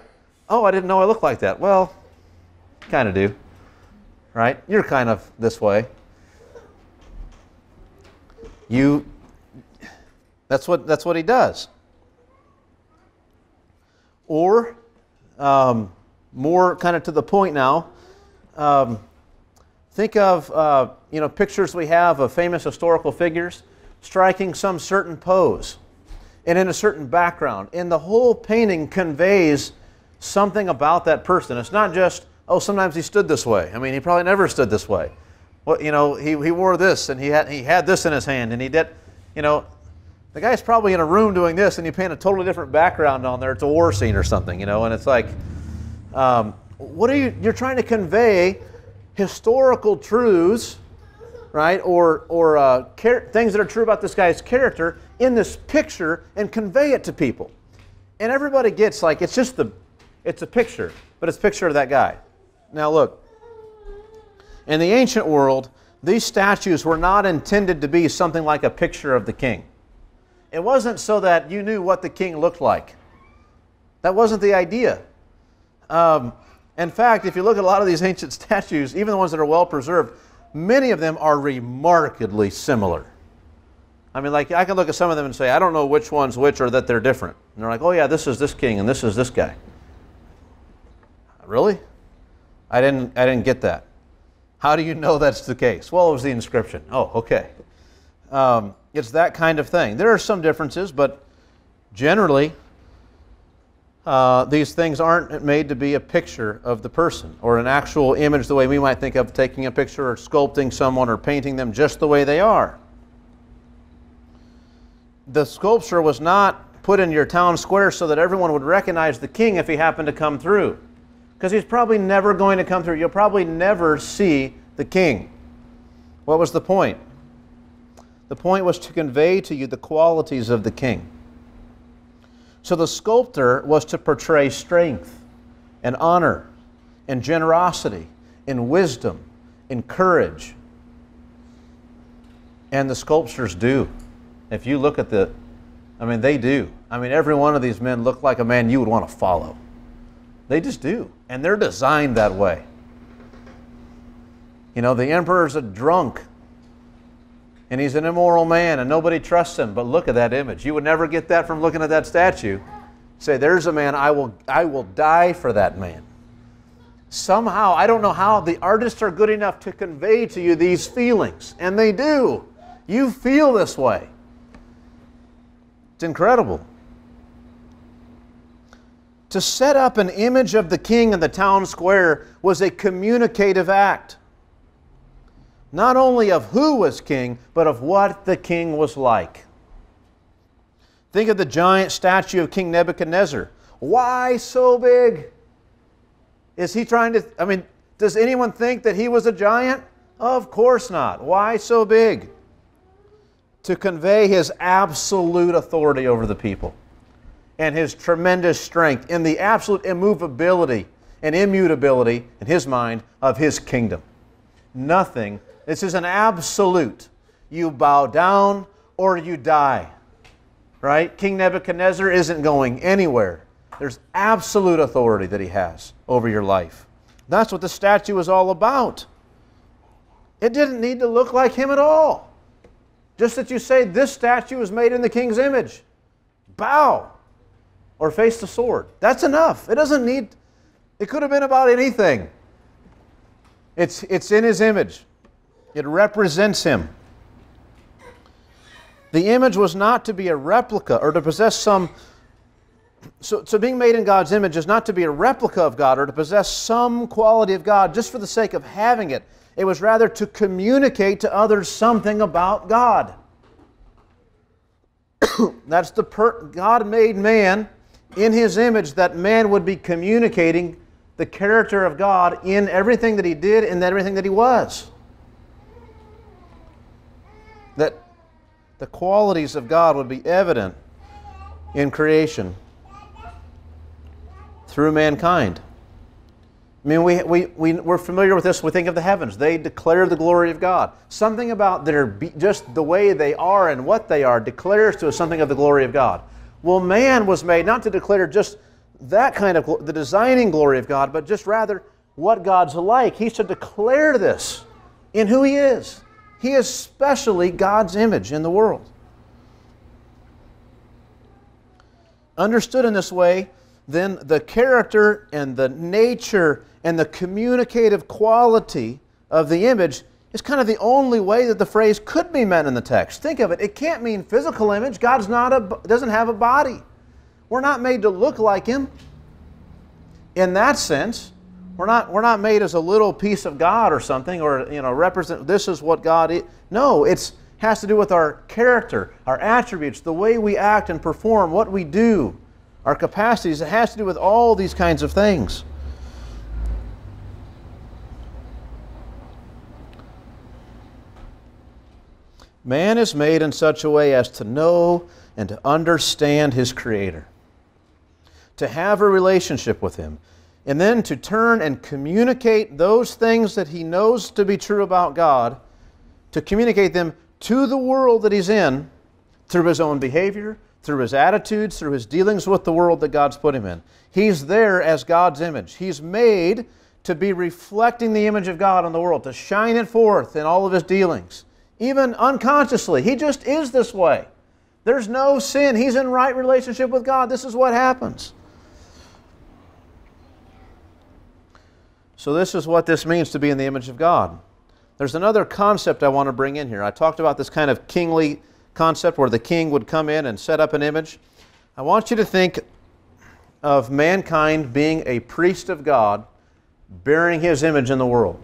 Oh, I didn't know I looked like that. Well, kind of do. Right? You're kind of this way. That's what he does. Or, more kind of to the point now, think of, pictures we have of famous historical figures striking some certain pose and in a certain background. And the whole painting conveys something about that person. It's not just, oh, sometimes he stood this way. I mean, he probably never stood this way. Well, he wore this and he had this in his hand and he did, the guy's probably in a room doing this and you paint a totally different background on there. It's a war scene or something, and it's like, you're trying to convey historical truths, right? Or things that are true about this guy's character in this picture and convey it to people. And everybody gets it's just the It's a picture, but it's a picture of that guy. Now look, in the ancient world, these statues were not intended to be something like a picture of the king. It wasn't so that you knew what the king looked like. That wasn't the idea. In fact, if you look at a lot of these ancient statues, even the ones that are well preserved, many of them are remarkably similar. I mean, like, I can look at some of them and say, I don't know which one's which or that they're different. And they're like, oh yeah, this is this king and this is this guy. Really? I didn't get that. How do you know that's the case? Well, it was the inscription. Oh, okay. It's that kind of thing. There are some differences, but generally, these things aren't made to be a picture of the person or an actual image the way we might think of taking a picture or sculpting someone or painting them just the way they are. The sculpture was not put in your town square so that everyone would recognize the king if he happened to come through. Because he's probably never going to come through. You'll probably never see the king. What was the point? The point was to convey to you the qualities of the king. So the sculptor was to portray strength and honor and generosity and wisdom and courage. And the sculptures do. If you look at they do. I mean, every one of these men look like a man you would want to follow. They just do. And they're designed that way. You know, the emperor's a drunk. And he's an immoral man and nobody trusts him. But look at that image. You would never get that from looking at that statue. Say, there's a man, I will die for that man. Somehow, I don't know how, the artists are good enough to convey to you these feelings. And they do. You feel this way. It's incredible. To set up an image of the king in the town square was a communicative act. Not only of who was king, but of what the king was like. Think of the giant statue of King Nebuchadnezzar. Why so big? Is he trying to, does anyone think that he was a giant? Of course not. Why so big? To convey his absolute authority over the people and his tremendous strength in the absolute immovability and immutability in his mind of his kingdom. Nothing. This is an absolute. You bow down or you die. Right? King Nebuchadnezzar isn't going anywhere. There's absolute authority that he has over your life. That's what the statue is all about. It didn't need to look like him at all. Just that you say, this statue is made in the king's image. Bow or face the sword. That's enough. It doesn't need, it could have been about anything. It's in his image. It represents him. The image was not to be a replica or to possess some... So being made in God's image is not to be a replica of God or to possess some quality of God just for the sake of having it. It was rather to communicate to others something about God. That's God made man in His image that man would be communicating the character of God in everything that he did and everything that he was. That the qualities of God would be evident in creation through mankind. I mean, we're familiar with this. We think of the heavens. They declare the glory of God. Something about just the way they are and what they are declares to us something of the glory of God. Well, man was made not to declare just that kind of the designing glory of God, but just rather what God's like. He should declare this in who He is. He is specially God's image in the world. Understood in this way, then the character and the nature and the communicative quality of the image is kind of the only way that the phrase could be meant in the text. Think of it. It can't mean physical image. God's doesn't have a body. We're not made to look like Him. In that sense, we're not made as a little piece of God or something, or represent this is what God is. No, it has to do with our character, our attributes, the way we act and perform, what we do, our capacities. It has to do with all these kinds of things. Man is made in such a way as to know and to understand his Creator. to have a relationship with Him, and then to turn and communicate those things that he knows to be true about God, to communicate them to the world that he's in through his own behavior, through his attitudes, through his dealings with the world that God's put him in. He's there as God's image. He's made to be reflecting the image of God in the world, to shine it forth in all of his dealings. Even unconsciously, he just is this way. There's no sin. He's in right relationship with God. This is what happens. So this is what this means to be in the image of God. There's another concept I want to bring in here. I talked about this kind of kingly concept where the king would come in and set up an image. I want you to think of mankind being a priest of God, bearing His image in the world.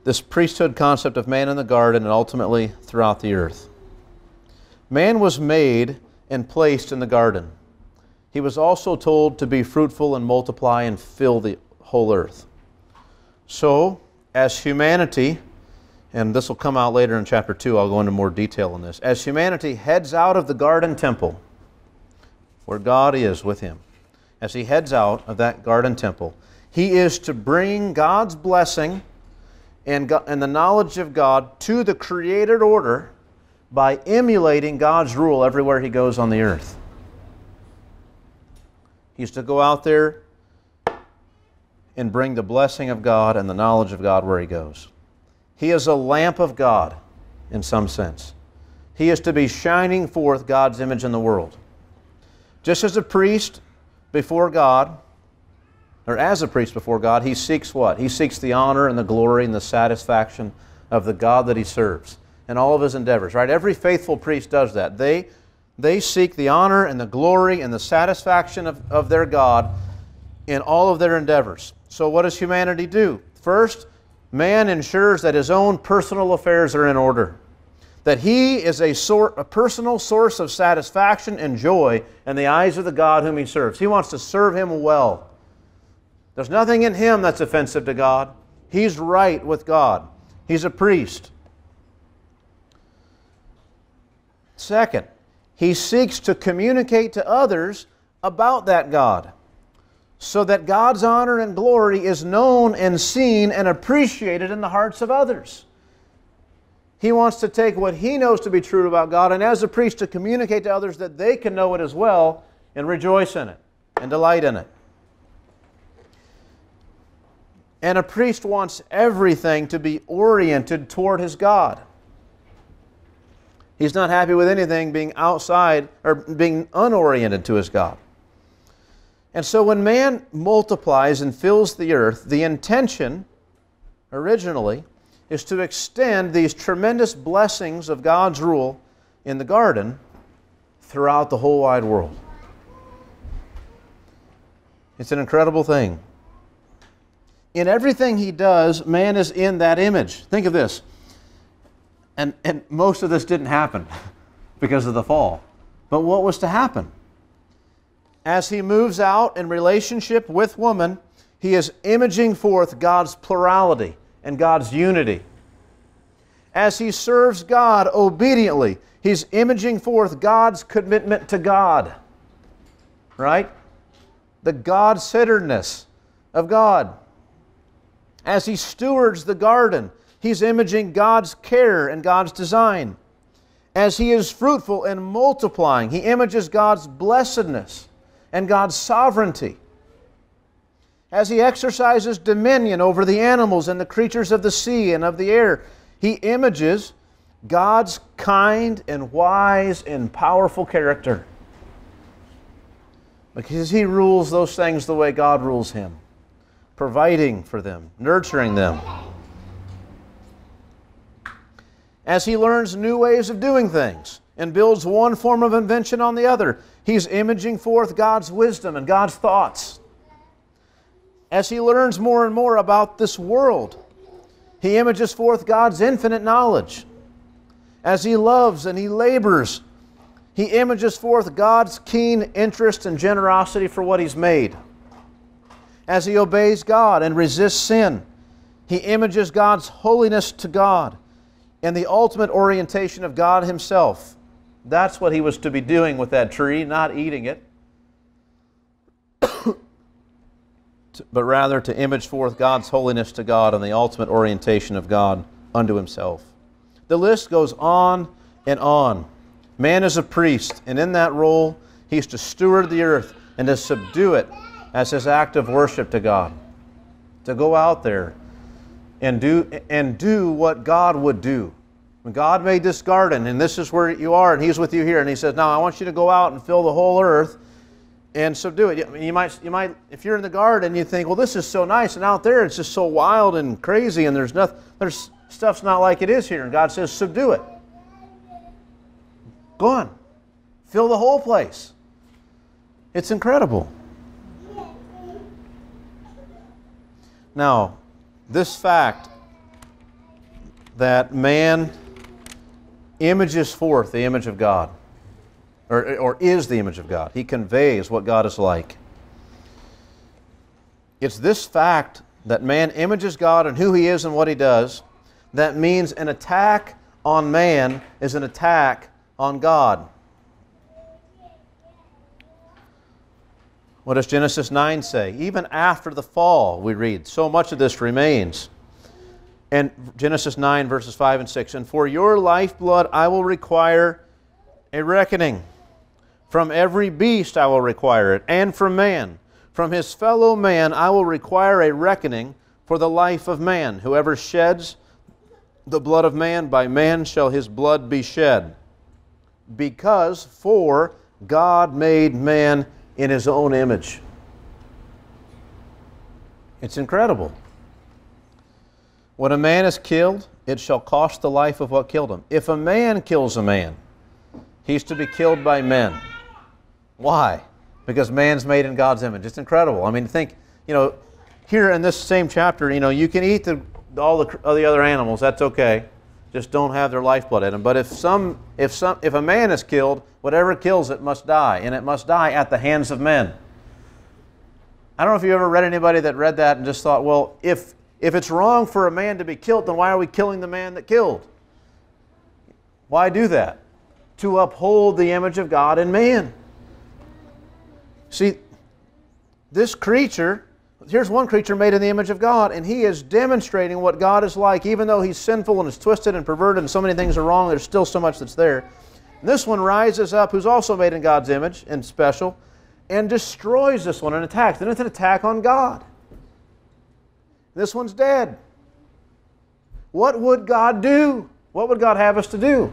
This priesthood concept of man in the garden and ultimately throughout the earth. Man was made and placed in the garden. He was also told to be fruitful and multiply and fill the whole earth. So, as humanity, and this will come out later in chapter 2, I'll go into more detail on this. As humanity heads out of the garden temple, where God is with him, as he heads out of that garden temple, he is to bring God's blessing and the knowledge of God to the created order by emulating God's rule everywhere he goes on the earth. He's to go out there and bring the blessing of God and the knowledge of God where he goes. He is a lamp of God in some sense. He is to be shining forth God's image in the world. Just as a priest before God, or as a priest before God, he seeks what? He seeks the honor and the glory and the satisfaction of the God that he serves in all of his endeavors, right? Every faithful priest does that. They seek the honor and the glory and the satisfaction of their God in all of their endeavors. So what does humanity do? First, man ensures that his own personal affairs are in order, that he is a personal source of satisfaction and joy in the eyes of the God whom he serves. He wants to serve him well. There's nothing in him that's offensive to God. He's right with God. He's a priest. Second, he seeks to communicate to others about that God, so that God's honor and glory is known and seen and appreciated in the hearts of others. He wants to take what he knows to be true about God and as a priest to communicate to others that they can know it as well and rejoice in it and delight in it. And a priest wants everything to be oriented toward his God. He's not happy with anything being outside or being unoriented to his God. And so when man multiplies and fills the earth, the intention originally is to extend these tremendous blessings of God's rule in the garden throughout the whole wide world. It's an incredible thing. In everything he does, man is in that image. Think of this. And most of this didn't happen because of the fall. But what was to happen? As he moves out in relationship with woman, he is imaging forth God's plurality and God's unity. As he serves God obediently, he's imaging forth God's commitment to God. Right? The God-centeredness of God. As he stewards the garden, he's imaging God's care and God's design. As he is fruitful and multiplying, he images God's blessedness and God's sovereignty. As he exercises dominion over the animals and the creatures of the sea and of the air, he images God's kind and wise and powerful character. Because he rules those things the way God rules him, providing for them, nurturing them. As he learns new ways of doing things and builds one form of invention on the other, he's imaging forth God's wisdom and God's thoughts. As he learns more and more about this world, he images forth God's infinite knowledge. As he loves and he labors, he images forth God's keen interest and generosity for what he's made. As he obeys God and resists sin, he images God's holiness to God and the ultimate orientation of God himself That's what he was to be doing with that tree, not eating it, but rather to image forth God's holiness to God and the ultimate orientation of God unto himself. The list goes on and on. Man is a priest, and in that role, he's to steward the earth and to subdue it as his act of worship to God. To go out there and do what God would do. When God made this garden, and this is where you are, and he's with you here, and he says, now I want you to go out and fill the whole earth and subdue it. You might, if you're in the garden, you think, well, this is so nice, and out there it's just so wild and crazy, and there's stuff's not like it is here. And God says, subdue it. Go on. Fill the whole place. It's incredible. Now, this fact that man images forth the image of God, or is the image of God. He conveys what God is like. It's this fact that man images God and who he is and what he does that means an attack on man is an attack on God. What does Genesis 9 say? Even after the fall, we read, so much of this remains. And Genesis 9, verses 5 and 6, and for your lifeblood I will require a reckoning. From every beast I will require it, and from man. From his fellow man I will require a reckoning for the life of man. Whoever sheds the blood of man, by man shall his blood be shed. Because for God made man in his own image. It's incredible. When a man is killed, it shall cost the life of what killed him. If a man kills a man, he's to be killed by men. Why? Because man's made in God's image. It's incredible. I mean, think, here in this same chapter, you can eat all the other animals. That's okay. Just don't have their lifeblood in them. But if a man is killed, whatever kills it must die, and it must die at the hands of men. I don't know if you ever read anybody that read that and just thought, well, if it's wrong for a man to be killed, then why are we killing the man that killed? Why do that? To uphold the image of God in man. See, this creature, here's one creature made in the image of God, and he is demonstrating what God is like. Even though he's sinful and is twisted and perverted and so many things are wrong, there's still so much that's there. And this one rises up, who's also made in God's image and special, and destroys this one and attacks. And it's an attack on God. This one's dead. What would God do? What would God have us to do?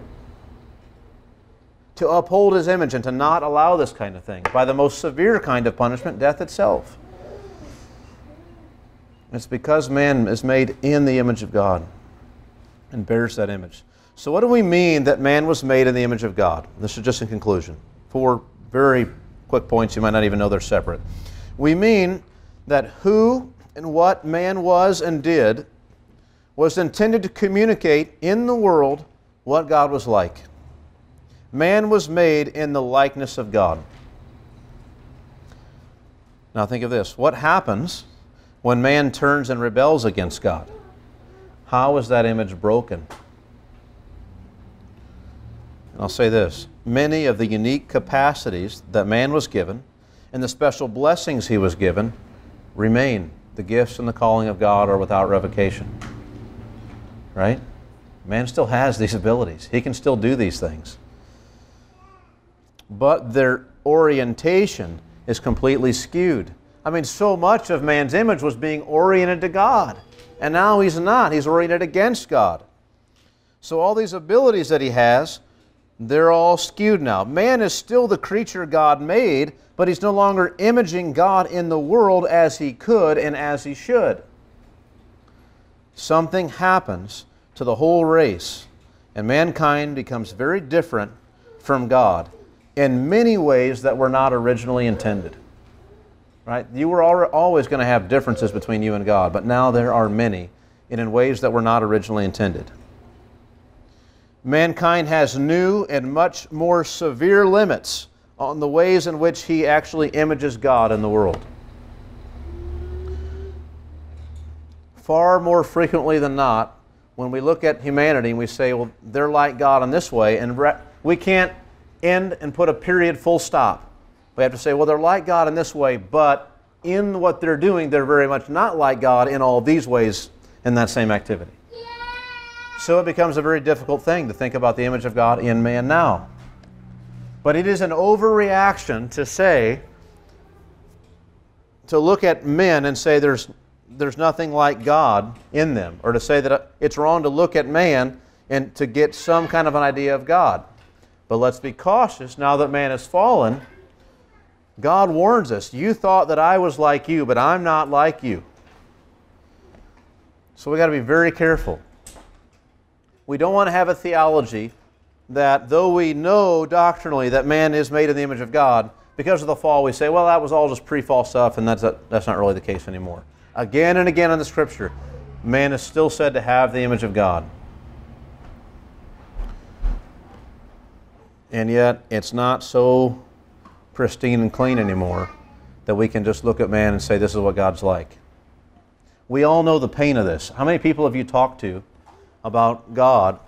To uphold his image and to not allow this kind of thing by the most severe kind of punishment, death itself. It's because man is made in the image of God and bears that image. So what do we mean that man was made in the image of God? This is just a conclusion. 4 very quick points. You might not even know they're separate. We mean that who and what man was and did was intended to communicate in the world what God was like. Man was made in the likeness of God. Now think of this. What happens when man turns and rebels against God? How is that image broken? And I'll say this. Many of the unique capacities that man was given and the special blessings he was given remain. The gifts and the calling of God are without revocation. Right? Man still has these abilities. He can still do these things. But their orientation is completely skewed. I mean, so much of man's image was being oriented to God. And now he's not. He's oriented against God. So all these abilities that he has, they're all skewed now. Man is still the creature God made, but he's no longer imaging God in the world as he could and as he should. Something happens to the whole race, and mankind becomes very different from God in many ways that were not originally intended. Right? You were always going to have differences between you and God, but now there are many, and in ways that were not originally intended. Mankind has new and much more severe limits on the ways in which he actually images God in the world. Far more frequently than not, when we look at humanity and we say, well, they're like God in this way, and we can't end and put a period, full stop. We have to say, well, they're like God in this way, but in what they're doing, they're very much not like God in all these ways in that same activity. So it becomes a very difficult thing to think about the image of God in man now. But it is an overreaction to say, to look at men and say there's nothing like God in them, or to say that it's wrong to look at man and to get some kind of an idea of God. But let's be cautious now that man has fallen. God warns us, you thought that I was like you, but I'm not like you. So we've got to be very careful. We don't want to have a theology that though we know doctrinally that man is made in the image of God, because of the fall we say, well, that was all just pre-fall stuff, and that's not really the case anymore. Again and again in the Scripture, man is still said to have the image of God. And yet it's not so pristine and clean anymore that we can just look at man and say this is what God's like. We all know the pain of this. How many people have you talked to about God?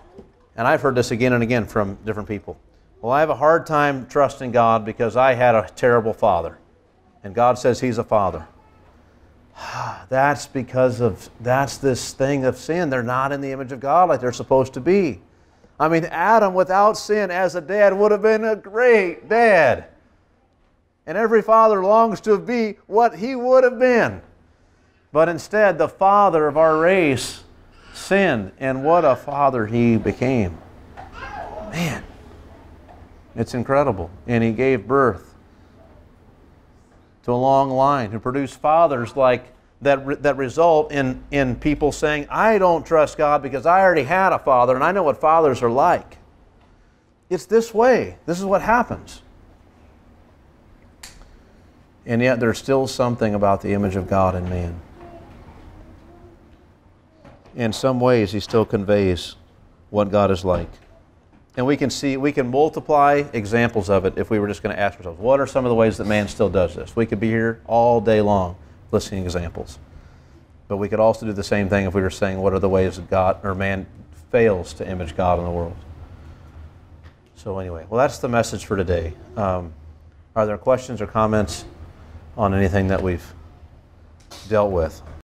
And I've heard this again and again from different people. Well, I have a hard time trusting God because I had a terrible father. And God says He's a father. That's because that's this thing of sin. They're not in the image of God like they're supposed to be. I mean, Adam without sin as a dad would have been a great dad. And every father longs to be what he would have been. But instead, the father of our race sinned, and what a father he became. Man, it's incredible. And he gave birth to a long line who produced fathers like that result in people saying, I don't trust God because I already had a father and I know what fathers are like. It's this way. This is what happens. And yet there's still something about the image of God in man. In some ways, He still conveys what God is like. And we can multiply examples of it if we were just going to ask ourselves, what are some of the ways that man still does this? We could be here all day long listing examples. But we could also do the same thing if we were saying, what are the ways that God or man fails to image God in the world? So anyway, well, that's the message for today. Are there questions or comments on anything that we've dealt with?